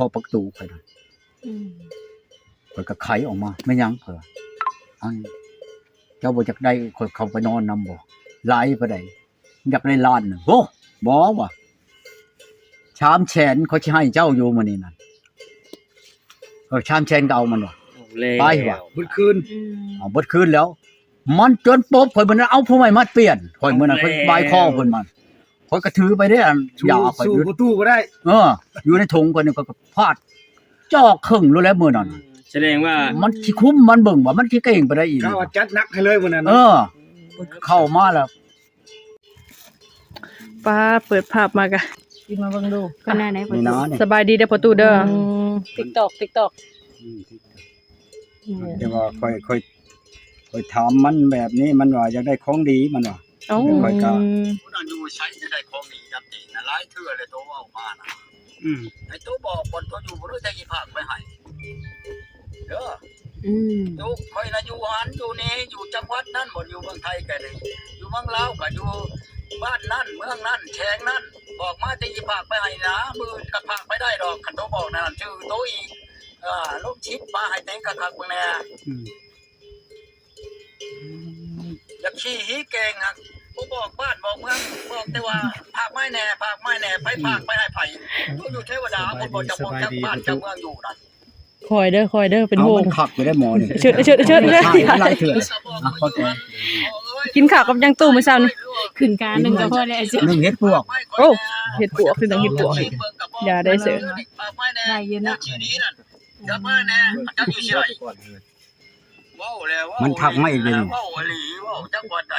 พอประตูไปนะเปิดกระไขออกมาไม่ยั้งเผื่ออันเจ้าบ่จักได้คนเขาไปนอนนำบ่ไล่ไปได้อยากได้ล้านโอ้บ่ว่ะชามแฉนเขาสิให้เจ้าอยู่มื้อนี้นั่นชามแฉนก็เอามันว่ะไปว่ะ เบิดคืน เอาเบิดคืนแล้ว มันจนปบข่อยมื้อนั้นเอาผู้ใหม่มาเปลี่ยนข่อยมื้อนั้นเพิ่นบายคอเพิ่นมันข่อยก็ถือไปได้ยาข่อย สู้ อยู่ ประตูบ่ได้ อยู่ในถุงข่อยนี่ก็พาดจอกครึ่งรู้แล้วมื้อนั้น แสดงว่า มันสิคุ้มมันเบิ่งว่ามันสิเก่งไปได้อีก เขาจัดหนักให้เลยมื้อนั้น เข้ามาแล้ว ป้าเปิดภาพมากะ กินมาเบิ่งดู ก็น่าไหน นี่นะนี่ สบายดีเด้อประตูเด้อ TikTok แต่ว่าค่อยถามมันแบบนี้มันว่าอยากได้ของดีมันว่า เอ้า ค่อยก็ผู้นั้นอยู่ใช้จะได้ของดีจังซี่น่ะหลายเทื่อเลยโตเว้ามาน่ะไอ้โตบอกคนตัวอยู่บ่รู้จะอีภาคไปให้เด้ออยู่ค่อยน่ะอยู่หันอยู่นี่อยู่จังหวัดนั้นบ่อยู่เมืองไทยก็ได้อยู่เมืองลาวก็อยู่บ้านนั้นเมืองนั้นแขงนั้นบอกมาจะอีภาคไปให้นะมื้อก็ภาคไปได้ดอกคันโตบอกนั่นชื่อโตอีกลูกชิปมาให้เต็งคักๆเบิ่งแน่อยากขี้หีเก่งอ่ะบ่บอกบ้านบอกเมืองบอกแต่ว่าภาคไม่แน่ไปภาคไปให้ไผกูอยู่เทวดาคนบ่จักเมืองจักบ้านจักเมืองอยู่นั่น คอยเด้อเป็นห่วง ขับไปได้หมอนี่ เชิดเลย หลายเถื่อเข้าใจ กินข้าวกับยังตู้มื้อเช้านี่ ขึ้นกาหนึงก็พอแล้วเจ้ะ นึ่งเฮ็ดพวก โอ้เฮ็ดปวกคือจังเฮ็ดปวกนี่อย่าได้เสือ ได้เย็นนะ ชื่อนี้นั่นจักมาแน่จักอยู่ไสว้าวแล้วมันทักมาอีกเลยนี่ว้าวอีหลีว้าวจักว่าใด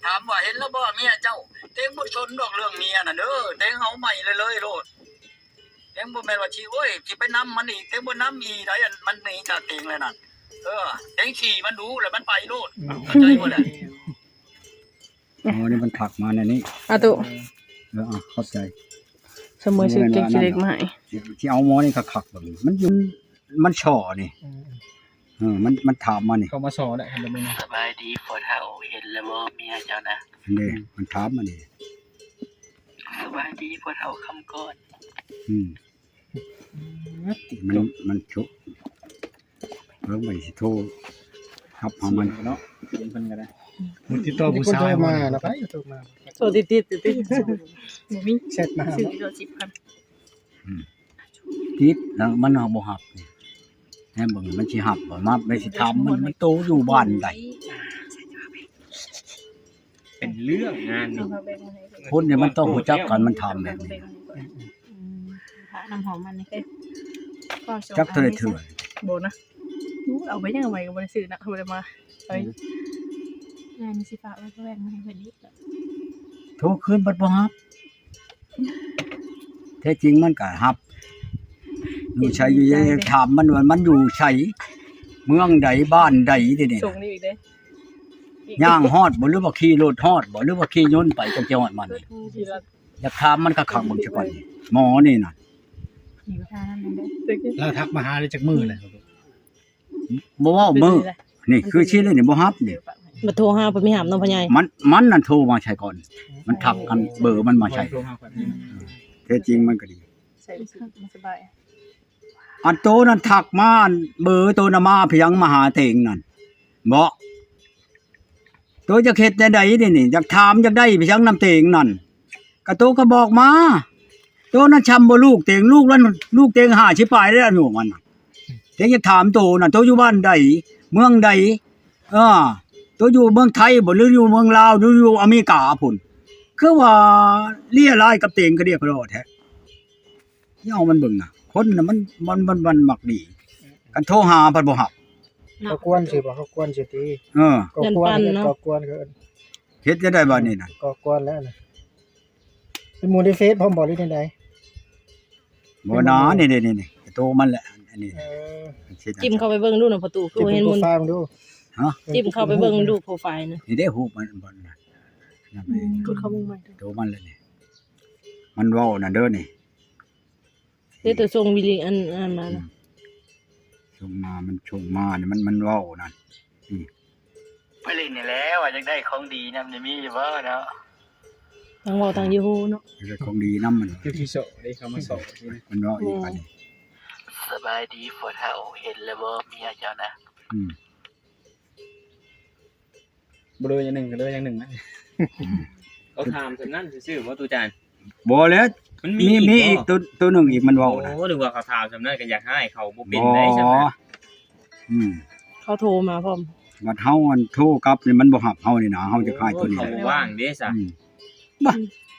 ถามว่าเห็นแล้วบ่เมียเจ้าเต็งบ่ชนดอกเรื่องเมียน่ะเด้อเต็งเฮาใหม่เลยโลดเต็งบ่แม่นว่าสิโอ้ยสิไปนำมันอีกเต็งบ่นำอีได้อันมันหนีจากเต็งเลยนั่นเต็งขี่มันดูแล้วมันไปโลดเข้าใจบ่ล่ะอ๋อนี่มันถักมาในนี้ อาตุ เข้าใจ เสมอซื้อเก๊กขี้เล็กมาให้ ที่เอาหมอนี่คักๆแบบนี้มันยุ่นมันช่อนี่มันถามมานี่ เขามาสอนได้ทำไมนะ สบายดีพอเท่าเห็นแล้วบ่เมียเจ้านะ นี่มันถามมานี่ สบายดีพอเท่าคำก่อน มันชุบเพิ่งไปสิโทรครับเอามัน เนาะเพิ่นก็ได้มันติดต่อผู้ชายมาแล้วไปโทรมา โซติด บ่มี แชทมา ซื้อตัว10,000 ติดแล้วมันเอาบ่หับนี่แม่เบิ่งมันสิหับบ่มาได้สิถามมันโตอยู่บ้านใด เป็นเรื่องงานนี่ คนเนี่ยมันต้องรู้จักกันมันถามแบบนี้ พระน้ำหอมมันนี่ก็ จักเท่าใดเถื่อ โบนะเอาไปยังไงก็บ่ได้ซื้อนะบ่ได้มาเอ้ย งานสิฝากไว้ก็แบ่งมาให้เพิ่นอีก โทรคืนบัดบ่ฮับแท้จริงมันก็ฮับอยู่ใช้อยู่ยังถามมันว่ามันอยู่ไสเมืองใดบ้านใดนี่ ส่งนี่อีกเด้ ย่างฮอดบ่หรือว่าขี่รถฮอดบ่หรือว่าขี่ยนต์ไปจังจังหวัดมันอยากถามมันก็คักเบิ่งซะก่อนหมอนี่น่ะ อยู่ทางนั้นเด้อ แล้วทักมาหาได้จากมือเลย บ่เว้ามือนี่คือชื่อเลยนี่บ่ฮับนี่ มาโทรหาเพิ่นมีหามน้องพ่อใหญ่ มันนั่นโทรมาใช้ก่อน มันทักกันเบอร์มันมาใช้แท้จริงมันก็ดี ใส่สบาย อันโตนั้นทักมาเบอร์โตน่ะมาเพียงมาหาเตงนั่นบ่โตจะเฮ็ดได้ใดนี่อยากถามอยากได้เพียงนำเตงนั่นก็โตก็บอกมาโตนั้นชำบ่ลูกเตงลูกนั้นลูกเตงหาสิปลายแล้วหนูมันน่ะเตงอยากถามโตนั่นโตอยู่บ้านใดเมืองใดโตอยู่เมืองไทยบ่หรืออยู่เมืองลาวหรืออยู่อเมริกาพุ่นคือว่าเลี่ยรายกับเตงก็เรียกรอแท้เอามันเบิ่งน่ะคนน่ะมันมักดีกันโทรหาเพิ่นบ่รับ เขากวนสิบ่เขากวนสิตี ก็กวนก็ เฮ็ดจะได้บ่นี่น่ะ ก็กวนแล้วนะเป็นหมู่ในเฟซพร้อมบ่หรือจังได๋ บ่นานี่โตมันแหละอันนี้ จิ้มเข้าไปเบิ่งดูน่ะประตูคือเห็นมัน ฟังดู จิ้มเข้าไปเบิ่งดูโปรไฟล์นะ นี่ได้ฮูปมันบ่น่ะ กดเข้ามุมใหม่ โตมันเลยนี่มันเว้านั่นเด้อนี่ เดี๋ยวจะส่งวิลิอันมานะ ชงมานี่มันเว้านั่น ไปเล่นนี่แล้วว่าอยากได้ของดีนำนี่มีอยู่บ่เนาะ ทางเว้าทางยูฮูเนาะ เรื่องของดีน้ำมัน คือที่โสได้คำว่าโสนี่นะ มันว่าอีกอันนี้ สบายดีพวกเฒ่าเห็นแล้วบ่เมียเจ้านะ อืม บ่เลยอย่างหนึ่งก็เลยอย่างหนึ่งนะเขาถามฉันนั่นซื่อๆว่าตูจาน บ่แล้ว มัน มีอีกตัวหนึ่งอีกมันเว้านะ โอ้หรือว่าเขาถามฉันนั่นก็อยากให้เขาบ่เป็น บ่ ได้ใช่ไหม อืม เขาโทรมาพร้อม บัดเฮาอันโทรกลับนี่มันบ่ฮับเฮานี่นะเฮาจะขายตัวนี้ เขา แหละ ว่างเด้ซะ อืมบ่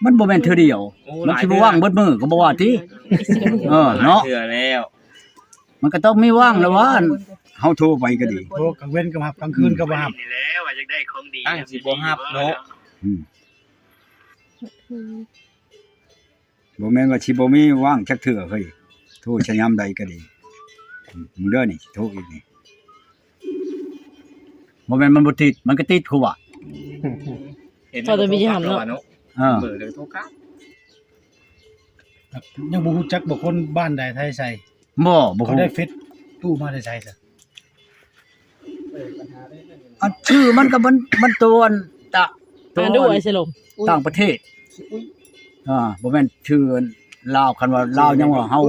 มันบ่แม่นเทื่อเดียว โอ้ มันสิบ่ว่างเบิดมื้อก็บ่ว่าติเนาะ เถื่อแล้ว มันก็ต้องมีว่างแล้วว่าเฮาโทรไปก็ดี โทรกลางเว้นก็หับกลางคืนก็บ่หับ นี่แหละว่าอยากได้ของดี ตั้งสิบ่ฮับเนาะ อืมบ่แม่นว่าสิบ่มีว่างจักเทื่อเฮ้ยโทรชะยามใดก็ดีมึงเด้อนี่โทรอีกนี่บ่แม่นมันบ่ติดมันก็ติดคือว่า เห็น เขาจะมีหันเนาะ เนาะ เออ เบอร์เลยโทรกลับ ยังบ่ฮู้จักบ่คนบ้านใดไทยใส่ บ่ เขา ฮู้ ได้เฟซตู้มาได้ใส่ซะ อันชื่อมันก็มันตัวอันตะตัว อ่านดูไอ้สลม ต่างประเทศบ่แม่นชื่อลาวคันว่าลาวยังว่าเฮา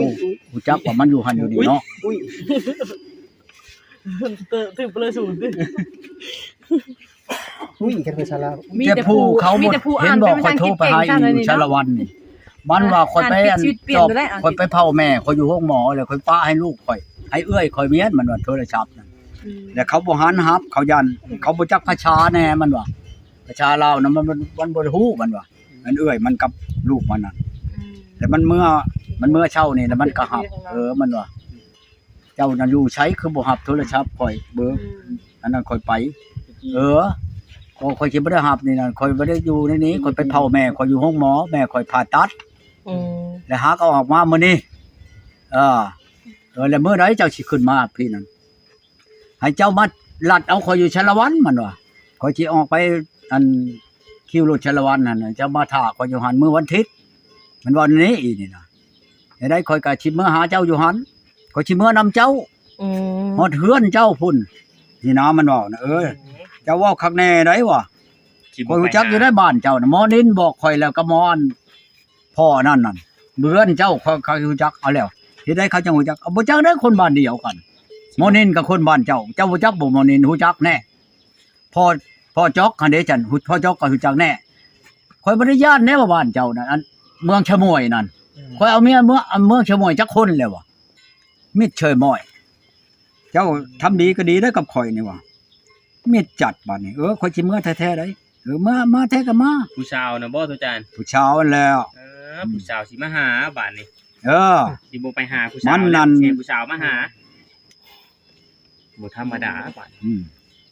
รู้จักว่ามันอยู่หั่นอยู่นี่เนาะ ถึงเปลือยศูนย์ อุ้ยกันไปซะแล้ว มี แต่ แต่ ผู้ ผู้ เขา มี บ่ แต่ผู้ เห็ อ่าน น บอก เป็นภา ค่อ ษาย อัง โทร กฤษ ไป เก่ง ให้ จังเลยนี่ ชาละ เนาะ วันนี่มันว่าค่อยไปอัน ชีวิตเปลี่ยน จบ ไปได้อ่ะ ค่อยไปเผาแม่ค่อยอยู่ห้องหมอแล้วค่อยป้าให้ลูกค่อยให้เอื้อยค่อยเมียนมันว่าโทรศัพท์นั่นแต่เขาบ่หันรับเขายันเขาบ่จักภาษาแน่มันว่าภาษาลาวน่ะมันบ่ฮู้มันว่ามันเอื้อยมันกับลูกมันน่ะแต่มันเมื่อเช้านี่แล้วมันก็หับมันว่าเจ้าน่ะอยู่ใช้คือบ่หับโทรศัพท์ค่อยเบอร์อันนั้นค่อยไป ค่อยสิบ่ได้หับนี่น่ะค่อยบ่ได้อยู่ในนี้ค่อยไปเผาแม่ค่อยอยู่ห้องหมอแม่ค่อยผ่าตัด แล้วหาก็ออกมามื้อนี้แล้วมื้อใดเจ้าสิขึ้นมาพี่นั่นให้เจ้ามาลัดเอาข่อยอยู่ชาละวันมันว่าข่อยสิออกไปอันคิวรถชาละวันนั่นน่ะเจ้ามาท่าข่อยอยู่หันมื้อวันอาทิตย์มันวันนี้อีนี่น่ะได้ข่อยก็สิมื้อหาเจ้าอยู่หันข่อยสิมื้อนำเจ้าฮอดเฮือนเจ้าพุ่นนี่นะมันว่าน่ะเจ้าเว้าคักแน่ได้วะข่อยรู้จักอยู่ในบ้านเจ้าน่ะหมอนินบอกข่อยแล้วก็หมออนพ่อนั่นเบื้อนเจ้าเขารู้จักเอาแล้วที่ได้เขาจังรู้จักบ่จักได้คนบ้านเดียวกันหมอนินกับคนบ้านเจ้ารู้จักบ่หมอนินรู้จักแน่พ่อจอกคั่นเด้จันพ่อจอกก็รู้จักแน่ข่อยบ่ได้ย่านแน่ว่าบ้านเจ้านั่นอันเมืองชะมวยนั่นข่อยเอาเมียเมืองชะมวยจักคนแล้วว่ะมิดเชยม้อยเจ้าทำดีก็ดีได้กับข่อยนี่ว่ะมิดจัดบัดนี้ข่อยสิเมื่อแท้ๆได้มาแท้ก็มา ผู้สาวนะบ่ตูจาน ผู้ชาวนั่นแล้ว ผู้สาวสิมาหาบ้านนี่ สิบ่ไปหาผู้สาว มันนั่น เชิญผู้สาวมาหาบ่ธรรมดาบ้าน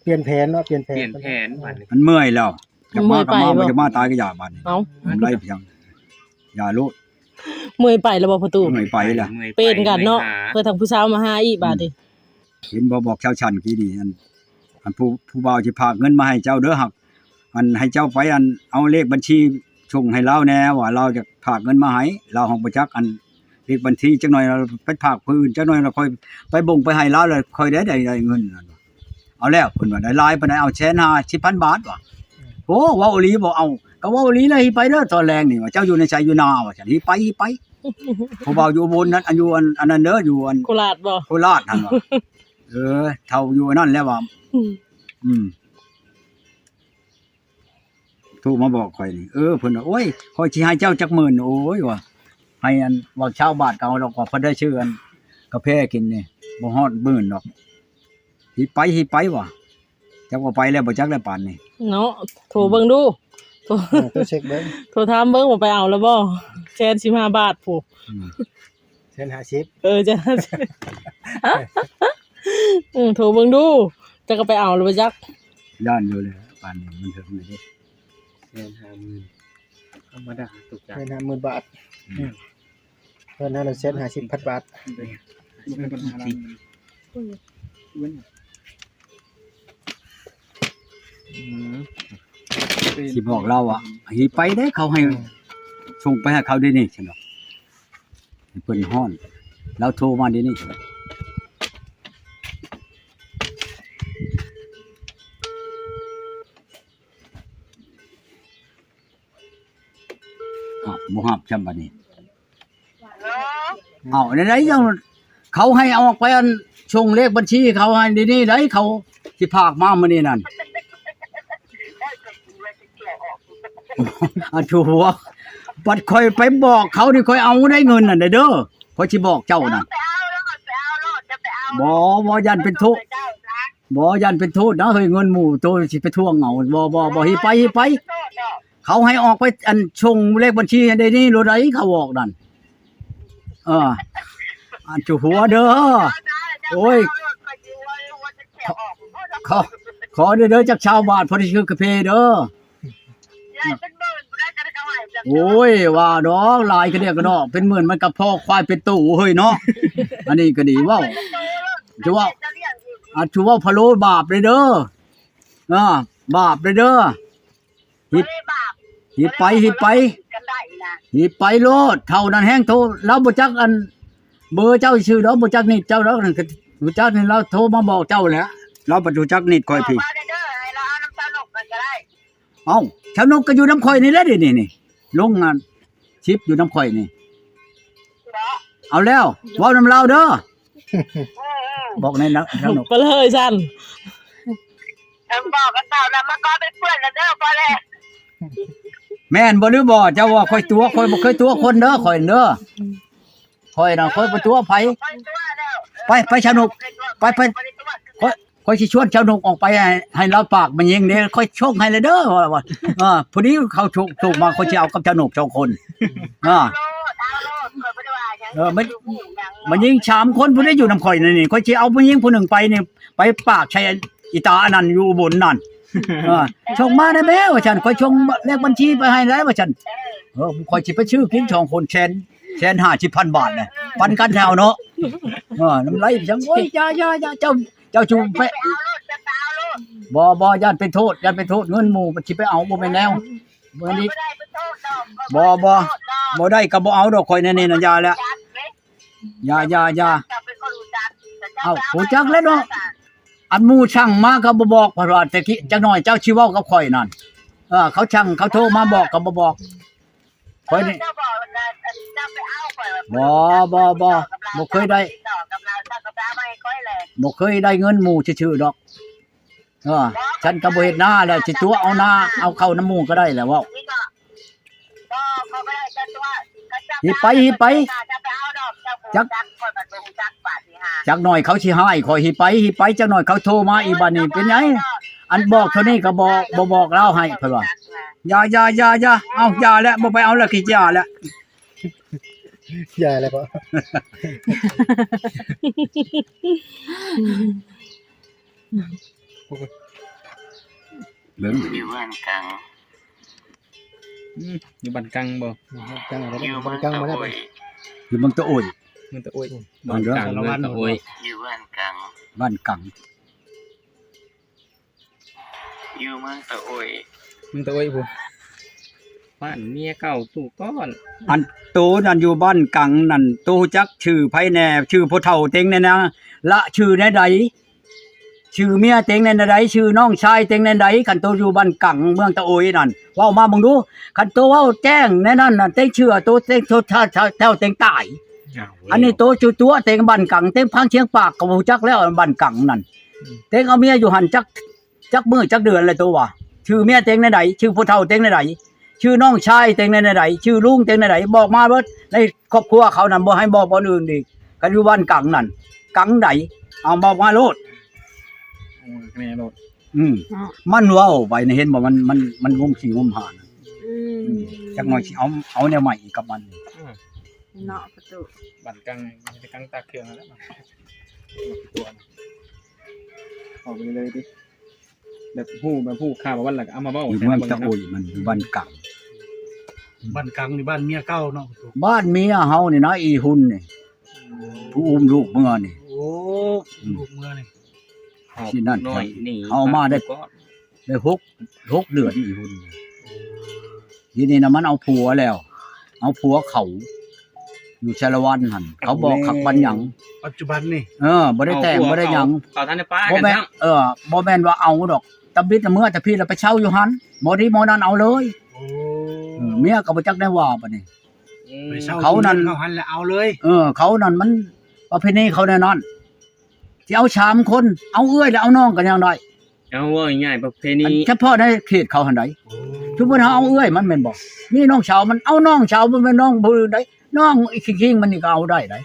เปลี่ยนแผนเนาะเปลี่ยนแผ เปลี่ย น นแผนบ้านนี่ มันเมื่อยแล้วจะมาก็มา เมื่ บ่ อยไปบ่ จะมาตายก็อย่าบัดนี้ เอ้า มันไล่เพียงอย่าโลด เมื่อยไปแล้วบ่ประตู เมื่อยไปล่ะ มื่อยไ เป็นกันเนาะ มื่อยห เพื่อทางผู้สาวมาหาอีกบาดนี้ เห็นบ่บอกชาวชันกี้นี่อันผู้บ่าวสิพากเงินมาให้เจ้าเด้อฮักอันให้เจ้าไปอันเอาเลขบัญชีส่งให้เราแน่ว่าเราจะพากเงินมาให้เราของบ่จักอันเลขบัญชีจักหน่อยเราไปพากผู้อื่นจักหน่อยเราค่อยไปบ่งไปให้เราเลยค่อยได้เงินนั่นว่ะเอาแล้วเพิ่นว่าได้หลายปานใดเอาแสนห้า10,000 บาทว่ะโอ้เว้าอีหลีบ่เอาก็เว้าอีหลีเลยไปเด้อตอนแรงนี่ว่าเจ้าอยู่ในใจอยู่นาว่าจังไปผู้บ่าวอยู่อุบลนั้นอันอยู่อันนั้นเด้ออยู่อัน โคราชบ่ โคราชนั่นว่ะเท่าอยู่นั่นแล้วว่าโทรมาบอกข่อยนี่เพิ่นว่าโอ้ยข่อยสิให้เจ้าจักหมื่นโอ้ยว่ะให้อันว่าชาวบ้านเก่าดอกว่าเพิ่นได้ชื่ออันกาแฟกินนี่บ่ฮอดหมื่นดอกหิไปว่ะจักว่าไปแล้วบ่จักแล้วปานนี้ เนาะโทรเบิ่งดูโทร ตัวเช็คเบิ่ง โทรถามเบิ่งว่าไปเอาแล้วบ่แค่15 บาทผู้ เส้น50 จะโทรเบิ่งดูจะก็ไปเอาแล้วบ่จัก ย่านอยู่เลยปานนี้มันถึงนี่ แสนห้าหมื่นธรรมดาตูจาน เงิน50,000 บาทเงินนั้นเส้น50,000 บาท สิบอกเราอ่ะหิไปได้เขาให้ส่งไปให้เขาได้นี่ซั่นดอกเพิ่นฮ้อนเราโทรมาได้นี่ บ่ฮับจำบัดนี้เอาไหนๆจังเขาให้เอาออกไปอันชงเลขบัญชีเขาให้นี่ๆได้เขาสิพากมามื้อนี้นั่นอันชัวบัดค่อยไปบอกเขานี่ค่อยเอาได้เงินน่ะเด้อค่อยสิบอกเจ้าน่ะบ่ยันเป็นโทษบ่ยันเป็นโทษนะเฮ้ยเงินหมู่โตสิไปทวงเอาบ่ฮิไปเขาให้ออกไปอันชงเลขบัญชีได้นี่โลดได้เขาบอกนั่นอันจุหัวเด้อโอ้ยขอเด้อจากชาวบ้านพอดีคือกาแฟเด้อโอ้ยว่าดอกลายก็เรียกกันเนาะเป็นหมื่นมันกับพ่อควายเป็นตู่เฮ้ยเนาะอันนี้ก็ดีว่าจะว่าจะว่าพะโล้บาปเลยเด้อบาปเลยเด้อหิบไปโลดเท่านั้นแห้งโทรแล้วบ่จักอันเบอร์เจ้าชื่อแล้วบ่จักนี่เจ้าแล้วบ่จักนี่เราโทรมาบอกเจ้าแหละเราบ่รู้จักนี่ค่อยพี่เอ้าชาวนกก็อยู่น้ำข่อยนี่แหละนี่ลงงานชิปอยู่น้ำข่อยนี่เอาแล้วเว้าน้ำเราเด้อบอกในนะชาวนก ไปเลยซั่น บอกกันเต่านะมาก็เป็นเพื่อนกันเด้อพอแล้ว แม่นบ่หรือบ่เจ้าว่าข่อยตัวข่อยบ่เคยตัวคนเด้อข่อยเด้อข่อยน่ะข่อยบ่ตัวไผไปชาวนกไปข่อยสิชวนชาวนกออกไปให้เราปากมันยิงเด้ข่อยโชคให้เลยเด้อว่าพอดีเขาโชคมาข่อยสิเอากับชาวนก2คนมันยิง3คนผู้ใดอยู่นำข่อยนี่ข่อยสิเอาผู้หญิงผู้หนึ่งไปนี่ไปปากชัยอีตาอันนั้นอยู่อุบลนั่นชงมาได้แม่ว่าฉันข่อยชงเลขบัญชีไปให้แล้วว่าฉันข่อยสิไปชื่อกิน2คนแสน50,000 บาทน่ะปันกันแถวเนาะน้ำไหลจังโอ้ยอย่าเจ้าจูไปบ่ย่านเป็นโทษเงินหมู่มันสิไปเอาบ่แม่นแนวมื้อนี้บ่ได้ก็บ่เอาดอกข่อยนี่น่ะอย่าแล้วอย่าเอ้ารู้จักแล้วเนาะอันหมู่ช่างมาก็บ่บอกเพราะว่าแต่กี้จักหน่อยเจ้าสิเว้ากับข่อยนั่นเขาช่างเขาโทรมาบอกก็บ่บอกข่อยนี่บ่เคยได้เงินหมู่ชื่อๆดอกฉันก็บ่เฮ็ดหน้าแล้วสิตัวเอาหน้าเอาเข้าน้ำหมู่ก็ได้แหละเว้าหิไปจักหน่อยเขาสิให้ข่อยหิไปจักหน่อยเขาโทรมาอีบัดนี้เป็นไงอันบอกเท่านี้ก็บ่บอกเล่าให้เพิ่นว่าอย่าเอาอย่าแล้วบ่ไปเอาแล้วขี้ยาแล้ว อย่าเลยพ่อ เบิ่ง อยู่บ้านกลาง อยู่บ้านกลางบ่ จังอะไร อยู่ บ้า บ้าน น กลาง ตะ มาได้ โอ ไป ย อยู่เมืองตะโอย มันตะโอย บ้านเด้อ กลางเมืองตะโอย อยู่บ้านกลาง บ้านกัง อยู่เมืองตะโอย มึงตะโอยผู้บ้านเมียเก่าตู่ก้อน อันโตนั่นอยู่บ้านกังนั่นโตจักชื่อไผแน่ชื่อพ่อเฒ่าเต็งแน่นะละชื่อแน่ใดชื่อเมียเต็งแน่ใดชื่อน้องชายเต็งแน่ใดคันโตอยู่บ้านกังเมืองตะโอยนั่นเว้ามาเบิ่งดูคันโตเว้าแจ้งแน่นั่นน่ะเต็งชื่อโตเต็งโตถ้าเท่าเต็งตายอันนี้โตชื่อตัวเต็งบ้านกังเต็งพังเชียงปากก็บ่รู้จักแล้วบ้านกังนั่นเต็งเอาเมียอยู่หั่นจักมื้อจักเดือนเลยตัวว่าชื่อเมียเต็งแน่ใดชื่อพ่อเฒ่าเต็งแน่ใดชื่อน้องชายเต็งในไหนชื่อลุงเต็งในไหนบอกมาเบิดในครอบครัวเขานั่นบ่ให้บอกคนอื่นอีกกันอยู่บ้านกังนั่นกังไหนเอาบอกมาโลด แม่โลด มันเว้าไปเห็นบ่มันงมขี้งมหาจักหน่อยสิเอาแนวใหม่อีกกับมัน เนาะประตู บ้านกลางมันจะกลางตาเครื่องแล้วตัวออกไปเลยดิแบบผู้ข่าววันหลักเอามาเว้า อยู่เมืองตะโอยมันอยู่บ้านกัง บ้านกลางนี่บ้านเมียเก่าเนาะ บ้านเมียเฮานี่นะอีหุ่นนี่ผู้อุ้มลูกเมื่อนี่ โอ้ลูกเมื่อนี่ ที่นั่น น้อยนี่ เอามาได้6เดือนอีหุ่นทีนี้นะมันเอาผัวแล้วเอาผัวเขาอยู่ชาละวันหั่นเขาบอกขักบันหยัง ปัจจุบันนี่ บ่ได้แต่งบ่ได้หยัง เอาท่านในป้า บ่ กัน แม่น ทั้ง บ่แม่นว่าเอาดอกตำบิดเมื่อแต่พี่เราไปเช่าอยู่หั่นบ่ดีบ่นั้นเอาเลย โอ้ เมียก็บ่จักได้ว่าบัดนี้ เขานั่น เขาหันแล้วเอาเลย เขานั่นมันประเพณีเขาแน่นอนสิเอา3คนเอาเอื้อยแล้วเอาน้องกันยังได้ เอาว่าง่ายๆประเพณี อันเฉพาะในเขตเขาหั่นใดทุกคนเอาเอื้อยมันแม่นบ่มีน้องชาวมันเอาน้องชาวมันเป็นน้องผู้อื่นได้น้องอีกคิงมันนี่ก็เอาได้ได้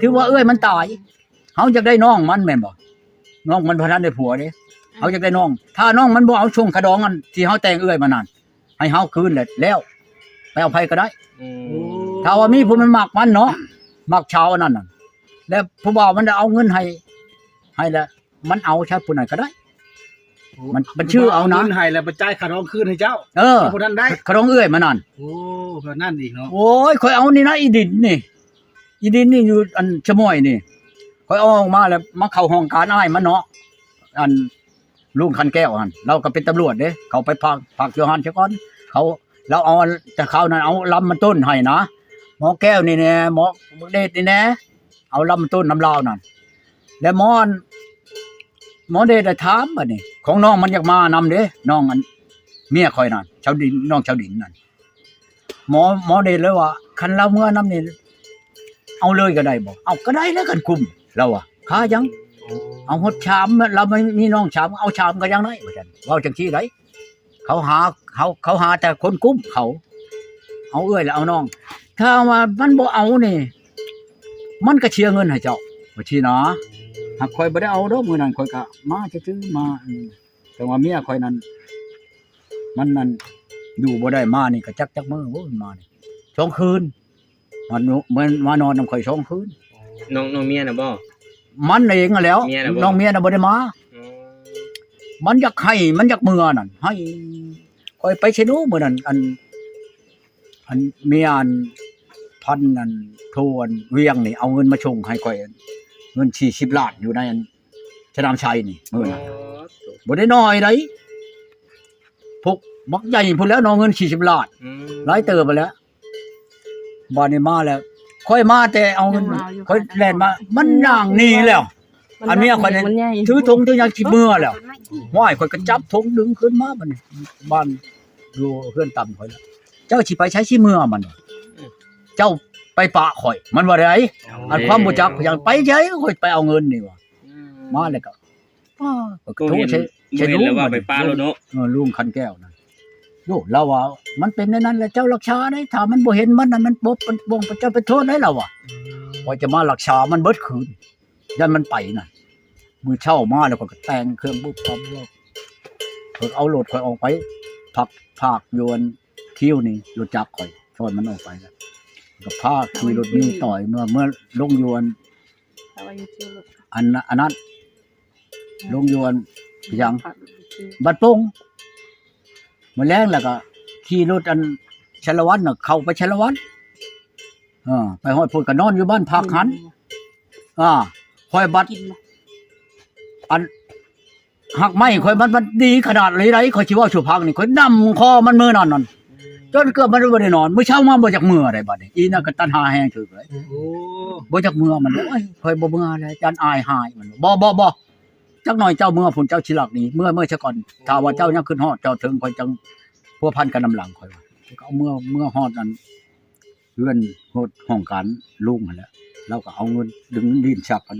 ถือว่าเอื้อยมันตายเฮาจะได้น้องมันแม่นบ่น้องมันบ่ทันได้ผัวเด้เฮาจะได้น้อง ถ้าน้องมันบ่เอาช่วงขะดองอันที่เฮาแต่งเอื้อยมานั่นให้เฮาคืนแล้วไปเอาไผก็ได้ ถ้าว่ามีผู้มันมักมันเนาะมักชาวอันนั้นน่ะแล้วผู้บ่าวมันจะเอาเงินให้แล้วมันเอาใช้ผู้นั้นก็ได้ มันชื่อเอานะ เงินให้แล้วไปจ่ายค่าดองคืนให้เจ้า ผู้นั้นได้ ขะดองเอื้อยมานั่น โอ้แบบนั้นอีกเนาะ โอ้ยข่อยเอานี่นะอีดินนี่อยู่อันชะม้อยนี่ข่อยเอาออกมาแล้วมาเข้าห้องการอ้ายมันเนาะอันลุงคันแก้วหั่นเราก็เป็นตำรวจเด้เขาไปพักอยู่หั่นซะก่อนเขาเราเอาแต่เขานั้นเอาลำมันต้นให้นะหมอแก้วนี่แน่หมอเดชนี่แน่เอาลำมันต้นน้ำลาวนั่นแล้วหมอเดชได้ถามบัดนี้ของน้องมันอยากมานำเด้น้องอันเมียข่อยนั่นชาวดินน้องชาวดินนั่นหมอเดชเลยว่าคันเราเมื่อนำนี่เอาเลยก็ได้บ่เอาก็ได้แล้วกันคุมเราอ่ะค้ายังเอาหดชามเราไม่มีน้องชามเอาชามก็ยังได้ว่าซั่นเว้าจังซี่ได้เขาหาแต่คนกุ้มเขาเอาเอื้อยแล้วเอาน้องถ้าว่ามันบ่เอานี่มันก็เชียร์เงินให้เจ้าว่าทีนะหากข่อยบ่ได้เอาดอกมื้อนั้นข่อยก็มาซื่อๆมาแต่ว่าเมียข่อยนั้นมันนั่นอยู่บ่ได้มานี่ก็จักมื้อโว้ยมานี่2คืนมันมานอนนำข่อย2คืน น้องเมียน่ะบ่ มันเองนั่นแหล้ว เมียน่ะบ่ น้องเมียน่ะบ่ได้มา มันอยากให้มันอยากเมื่อนั่นให้ข่อยไปเชนูมื้อนั้นอันเมียอันพันนั่นโทนเวียงนี่เอาเงินมาชงให้ข่อยเงิน40ล้านอยู่ในอันสนามชัยนี่มื้อนั้นบ่ได้น้อยไดพวกบักใหญ่พุ่นแล้วน้องเงิน40ล้านหลายเติบไปแล้วบ่นี่มาแล้วค่อยมาแต่เอาเงินค่อยแล่นมามันย่างหนีแล้ว อันเมียข่อยนี่ มันใหญ่ ถือธงถือหยังสิเมื่อแล้วห้อยข่อยก็จับธงดึงขึ้นมาบัดนี้บ้านอยู่เฮือนต่ำข่อยแล้วเจ้าสิไปใช้สิเมื่อมันเจ้าไปปะข่อยมันว่าไดอันความบ่จักอย่างไปใช้ข่อยไปเอาเงินนี่ว่ามาแล้วก็ป้าก็โทรใช้ เห็นแล้วว่าไปปลาแล้วเนาะ ลุงคันแก้วนั่นโยเราว่ามันเป็นในนั้นแหละเจ้ารักษาได้ถ้ามันบ่เห็นมันนั่นมันบ่เจ้าไปโทษได้แล้วว่ะว่าจะมารักษามันเบิดคืนยันมันไปน่ะมื้อเช้ามาแล้วก็แต่งเครื่องบุบปั๊บเอารถข่อยออกไปภาคยวนคิ้วนี่รถจักรข่อยชนมันออกไปแล้วก็พาขี่รถนี้ต่อยเมื่อลงยวน แต่ว่าอยู่ที่รถ อันนั้นลงยวนยังบัดโป่งมื้อแลงแล้วก็ขี่รถอันชลวันน่ะเข้าไปชลวันไปฮอดพุ่นก็นอนอยู่บ้านพักหันค่อยบัด กินบ่ อันหักไม้ข่อยมันดีขนาดไหนข่อยสิเว้าสู่พักนี่ข่อยนำคอมันมื้อนั้นจนเกือบมันบ่ได้นอนมื้อเช้ามาบ่จักมื้อได้บัดนี้อีนั่นก็ตันหาแฮงถึกเลย โอ้ บ่จักมื้อมันโอ้ยข่อยบ่มื้อแล้วจันอายหายมันบ่จักหน่อยเจ้ามื้อพุ่นเจ้าสิลักนี่มื้อซะก่อนถ้าว่าเจ้ายังขึ้นฮอดเจ้าถึงข่อยจังพัวพันกันนำหลังข่อยว่าก็เอามื้อฮอดนั้นเฮือนโหดห้องการลุงนั่นแหละเราก็เอาเงินดึงลิ้นชักกัน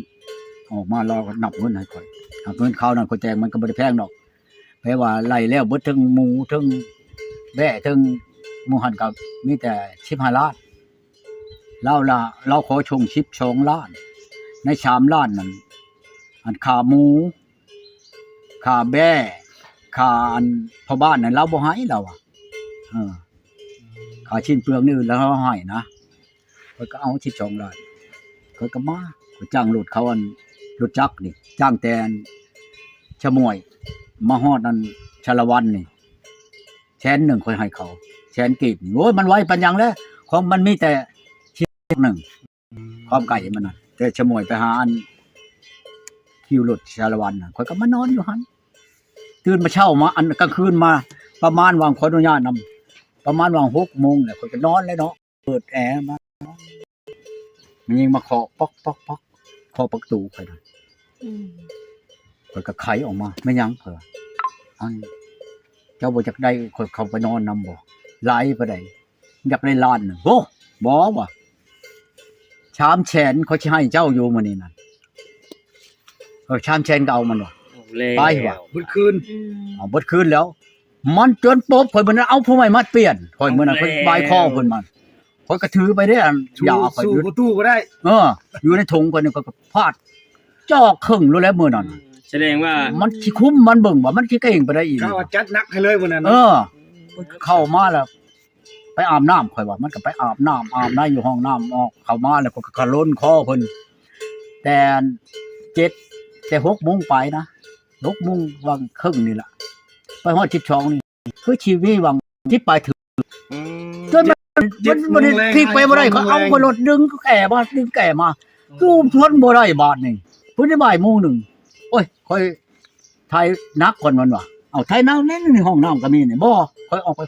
ออกมารอก็นับเงินให้ข่อยเงินเขานั่นข่อยแจงมันก็บ่ได้แพงดอกแปลว่าไล่แล้วเบิดทั้งหมูทั้งแบะทั้งหมู่หันก็มีแต่15ล้านเราขอชง12ล้านใน3ล้านนั่นอันค่าหมูค่าแบะค่าอันพ่อบ้านนั่นเราบ่ให้เราอ่ะค่าชิ้นเปลืองนี่แล้วเราให้นะข่อยก็เอา12ล้านข่อยก็มาข่อยจ้างรถเขาอันรถจักรนี่จ้างแต่นชะมวยมาฮอดนั่นชาละวันนี่แสนหนึ่งค่อยให้เขาแสนกีบโอ้ยมันไวปานหยังแล้วของมันมีแต่ชิ้นหนึ่งความไก่มันน่ะแต่ชะมวยไปหาอันคิวรถชาละวันน่ะข่อยก็มานอนอยู่หั่นตื่นมาเช้ามาอันกลางคืนมาประมาณวางขออนุญาตนำประมาณวาง 6:00 นแหละข่อยก็นอนเลยเนาะเปิดแอร์มามันยิงมาเคาะป๊อกเคาะประตูข่อยน่ะข่อยก็ไขออกมาไม่ยั้งเพิ่นอันเจ้าบ่จักได้ข่อยเข้าไปนอนนำบ่หลายปานใดอยากได้ล้านนึงโอ้ บ่ว่ะชามแฉนเขาสิให้เจ้าอยู่มื้อนี้นั่นชามแฉนก็เอามันว่ะไปว่ะ บุญคืน เอาเบิดคืนแล้ว มันจนปบข่อยมื้อนั้นเอาผู้ใหม่มาเปลี่ยนข่อยมื้อนั้นเพิ่นบายคอเพิ่นมันข่อยก็ถือไปเด้ออย่าเอาข่อย สู้ ยึด ประตูบ่ได้ อยู่ในถุงข่อยนี่ก็พาดจอกครึ่งรู้แล้วมื้อนั้น แสดงว่า มันสิคุ้มมันเบิ่งว่ามันสิเก่งไปได้อีก เขาจัดหนักให้เลยมื้อนั้น เข้ามาแล้ว ไปอาบน้ำข่อยว่ามันก็ไปอาบน้ำอาบในอยู่ห้องน้ำออกเข้ามาแล้วก็กระล้นคอเพิ่นแต่7แต่6 โมงไปนะ6 โมงวังครึ่งนี่ล่ะไปฮอด12นี่คือชีวิตวังที่ไปถึงจนมันพลิกไปบ่ได้เขาเอาคนรถดึงแก่มาดึงแก่มากูทนบ่ได้บาทนึงเพิ่นได้บ่ายโมงนึงโอ้ยค่อยไทยนักก่อนมันว่ะเอาไทยนักแน่ในห้องน้ำก็มีนี่บ่ค่อยออกไป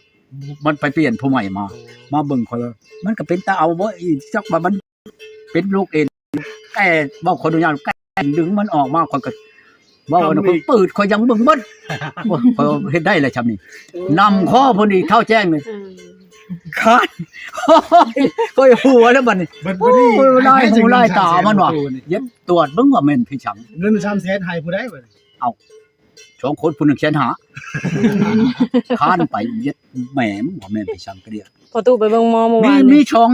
มันไปเปลี่ยนผู้ใหม่มาเบิ่งค่อยมันก็เป็นตาเอาบ่อีจักว่ามันเป็นลูกเอ็นแก่บ่คนอนุญาตแก่ดึงมันออกมาค่อยก็บ่ว่าเพิ่นปืดค่อยยังเบิ่งเบิดค่อยเฮ็ดได้แล้วจำนี่นำข้อเพิ่นอีกเข้าแจ้งนี่คานค่อยหัวแล้วบัดนี้ เบิด โอ้ บ่ดี ยลายหูลายตามันว่ะเย็ดตรวจเบิ่งว่าแม่นพี่ฉัง เงิน300,000ให้ผู้ใดบ่ สองคนผู้หนึงเขียนหาคานไปเย็ดแหมมว่าแม่นพี่ฉังก็เดียว พอตู้ไปเบิ่งหมอเมื่อ มี วาน มี นี่ ช่อง